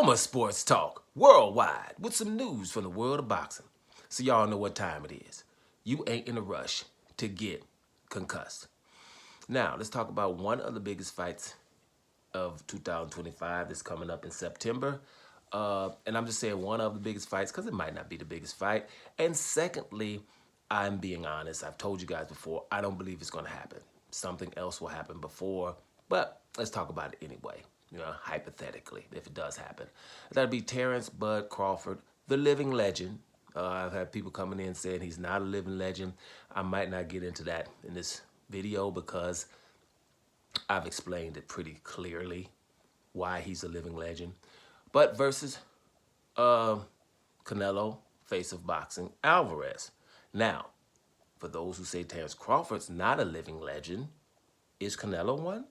Soma Sports Talk worldwide with some news from the world of boxing. So y'all know what time it is. You ain't in a rush to get concussed. Now, let's talk about one of the biggest fights of 2025 that's coming up in September. And I'm just saying one of the biggest fights because it might not be the biggest fight. And secondly, I'm being honest. I've told you guys before, I don't believe it's going to happen. Something else will happen before, but let's talk about it anyway. Hypothetically, if it does happen. That'd be Terence Bud Crawford, the living legend. I've had people coming in saying he's not a living legend. I might not get into that in this video because I've explained it pretty clearly why he's a living legend. But versus Canelo, face of boxing, Alvarez. Now, for those who say Terence Crawford's not a living legend, is Canelo one?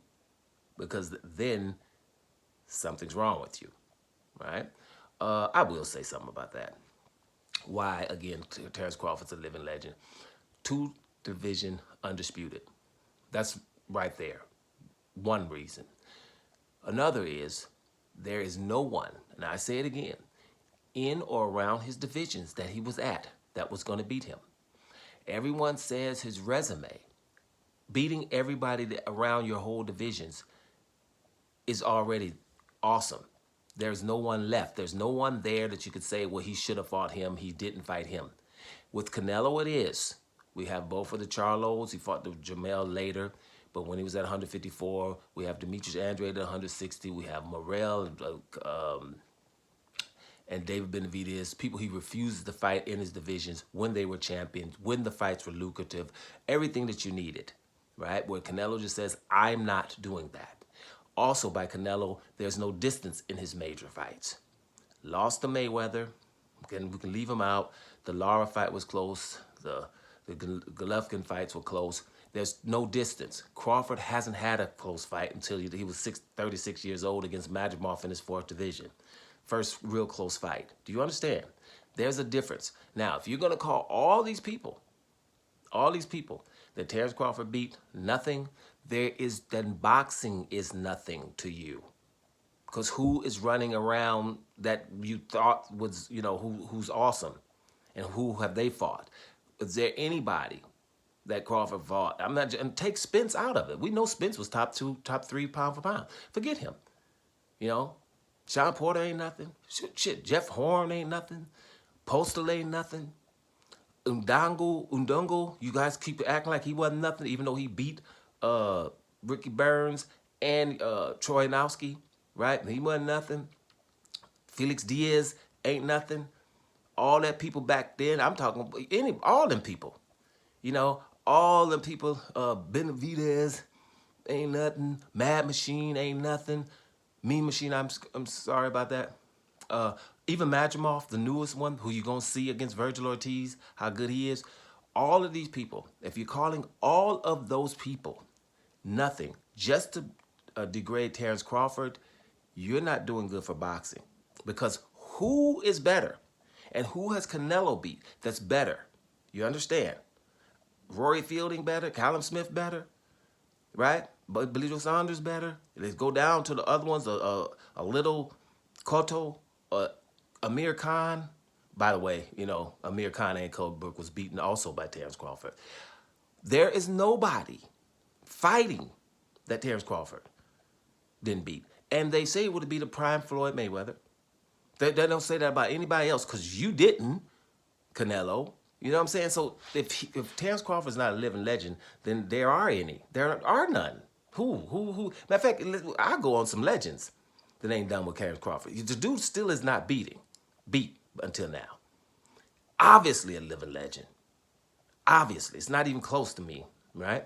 Because then something's wrong with you, right? I will say something about that. Why, again, Terence Crawford's a living legend. 2 division undisputed. That's right there. One reason. Another is there is no one, and I say it again, in or around his divisions that he was at that was going to beat him. Everyone says his resume, beating everybody around your whole divisions, is already awesome. There's no one left. There's no one there that you could say, well, he should have fought him. He didn't fight him. With Canelo, it is. We have both of the Charlos. He fought the Jamel later. But when he was at 154, we have Demetrius Andrade at 160. We have Morrell and David Benavidez, people he refuses to fight in his divisions when they were champions, when the fights were lucrative, everything that you needed, right? Where Canelo just says, I'm not doing that. Also, by Canelo, there's no distance in his major fights. Lost to Mayweather. Again, we can leave him out. The Lara fight was close. The Golovkin fights were close. There's no distance. Crawford hasn't had a close fight until he was 36 years old against Majimov in his 4th division. First real close fight. Do you understand? There's a difference. Now, if you're going to call all these people that Terence Crawford beat nothing, then boxing is nothing to you. Because who is running around that you thought was, who's awesome? And who have they fought? Is there anybody that Crawford fought? And take Spence out of it. We know Spence was top 2, top 3 pound for pound. Forget him. Sean Porter ain't nothing. Shit, Jeff Horn ain't nothing. Postal ain't nothing. Undungu, you guys keep acting like he wasn't nothing, even though he beat Ricky Burns and Troy Nowski, right? He wasn't nothing. Felix Diaz ain't nothing. All that people back then, I'm talking all them people. All them people, Benavidez ain't nothing. Mad Machine ain't nothing. Mean Machine, I'm sorry about that. Even Majimov, the newest one, who you're going to see against Virgil Ortiz, how good he is. All of these people, if you're calling all of those people nothing just to degrade Terence Crawford, you're not doing good for boxing. Because who is better? And who has Canelo beat that's better? You understand? Rory Fielding better? Callum Smith better? Right? But Belito Saunders better? Let's go down to the other ones, a little Cotto, Amir Khan. By the way, Amir Khan and Code Brook was beaten also by Terence Crawford. There is nobody fighting that Terence Crawford didn't beat. And they say it would be the prime Floyd Mayweather. They don't say that about anybody else because you didn't, Canelo. You know what I'm saying? So if Terence Crawford's not a living legend, then there are any. There are none. Who? Matter of fact, I go on some legends that ain't done with Terence Crawford. The dude still is not beat until now. Obviously a living legend. Obviously. It's not even close to me, right?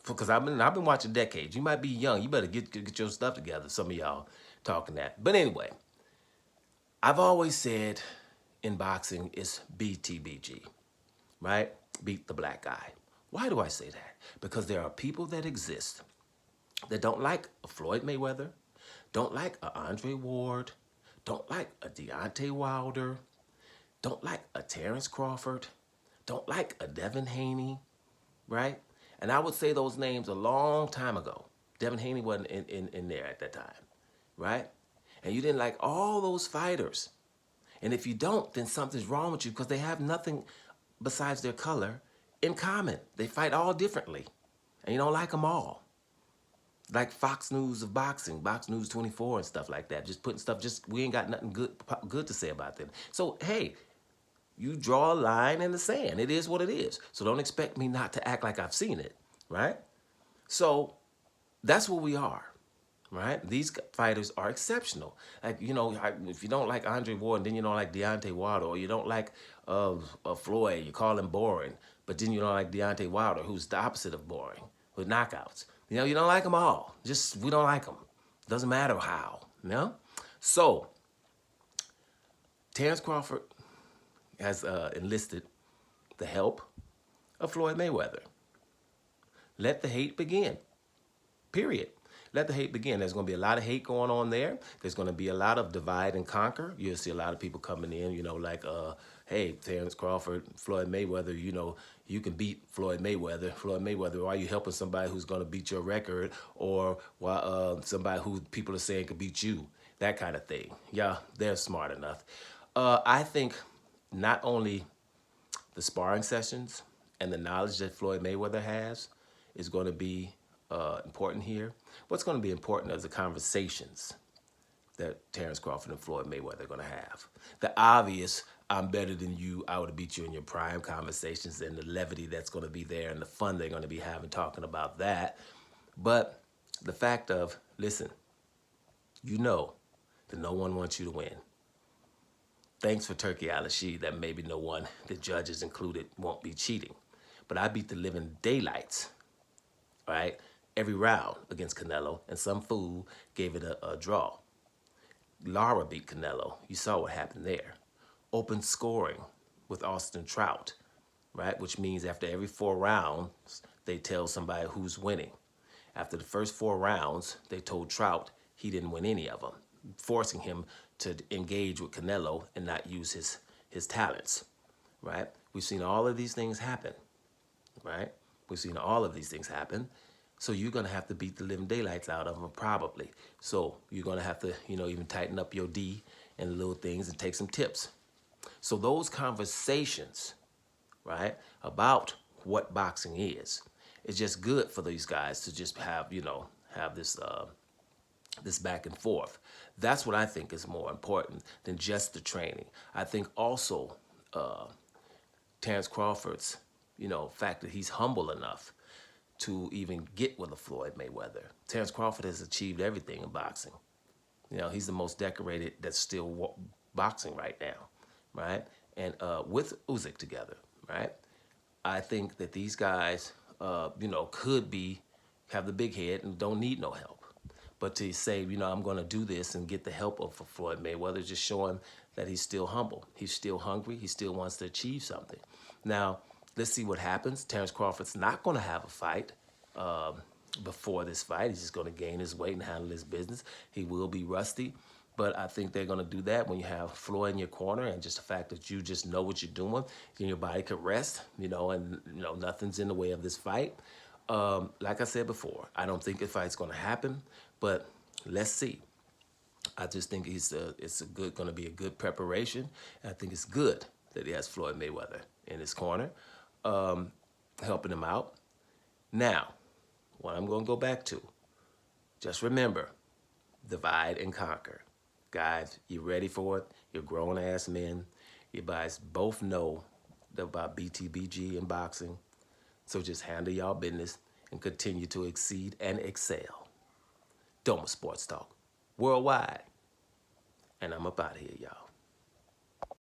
Because I've been watching decades. You might be young. You better get your stuff together, some of y'all talking that. But anyway, I've always said in boxing it's BTBG, right? Beat the black guy. Why do I say that? Because there are people that exist that don't like a Floyd Mayweather, don't like a Andre Ward, don't like a Deontay Wilder, don't like a Terence Crawford, don't like a Devin Haney, right? And I would say those names a long time ago. Devin Haney wasn't in there at that time, right? and you didn't like all those fighters. And if you don't, then something's wrong with you because they have nothing besides their color in common. They fight all differently, and you don't like them all. Like Fox News of boxing, Fox News 24 and stuff like that. Just putting stuff, we ain't got nothing good to say about them. So, hey, you draw a line in the sand. It is what it is. So don't expect me not to act like I've seen it, right? So that's where we are, right? These fighters are exceptional. Like, if you don't like Andre Ward, then you don't like Deontay Wilder, or you don't like Floyd, you call him boring, but then you don't like Deontay Wilder, who's the opposite of boring, with knockouts. You don't like them all. We don't like them. Doesn't matter how, So, Terence Crawford has enlisted the help of Floyd Mayweather. Let the hate begin. Period. Let the hate begin. There's going to be a lot of hate going on there. There's going to be a lot of divide and conquer. You'll see a lot of people coming in, like, hey, Terence Crawford, Floyd Mayweather, you can beat Floyd Mayweather. Floyd Mayweather, why are you helping somebody who's going to beat your record, or why somebody who people are saying could beat you? That kind of thing. Yeah, they're smart enough. I think not only the sparring sessions and the knowledge that Floyd Mayweather has is going to be important here. What's going to be important is the conversations that Terence Crawford and Floyd Mayweather are going to have. The obvious, I'm better than you, I would have beat you in your prime conversations, and the levity that's going to be there and the fun they're going to be having talking about that. But the fact of, listen, that no one wants you to win. Thanks for Turkey Al-Rashid that maybe no one, the judges included, won't be cheating. But I beat the living daylights, right, every round against Canelo, and some fool gave it a draw. Lara beat Canelo. You saw what happened there. Open scoring with Austin Trout, right, which means after every 4 rounds, they tell somebody who's winning. After the first 4 rounds, they told Trout he didn't win any of them, forcing him to engage with Canelo and not use his talents, right? We've seen all of these things happen, right? We've seen all of these things happen. So you're going to have to beat the living daylights out of them probably. So you're going to have to, even tighten up your D and little things and take some tips. So those conversations, right, about what boxing is just good for these guys to just have, have this back and forth. That's what I think is more important than just the training. I think also Terence Crawford's, fact that he's humble enough to even get with a Floyd Mayweather. Terence Crawford has achieved everything in boxing. He's the most decorated that's still boxing right now, right? And with Usyk together, right? I think that these guys, could have the big head and don't need no help. But to say, I'm going to do this and get the help of Floyd Mayweather, just showing that he's still humble. He's still hungry. He still wants to achieve something. Now, let's see what happens. Terence Crawford's not going to have a fight before this fight. He's just going to gain his weight and handle his business. He will be rusty. But I think they're going to do that when you have Floyd in your corner, and just the fact that you just know what you're doing, and your body could rest, and nothing's in the way of this fight. Like I said before, I don't think the fight's going to happen, but let's see. I just think it's going to be a good preparation. And I think it's good that he has Floyd Mayweather in his corner, helping him out. Now, what I'm going to go back to, just remember, divide and conquer. Guys, you ready for it? You're grown-ass men. You guys both know about BTBG and boxing. So just handle y'all business and continue to exceed and excel. Doma Sports Talk, worldwide. And I'm up out of here, y'all.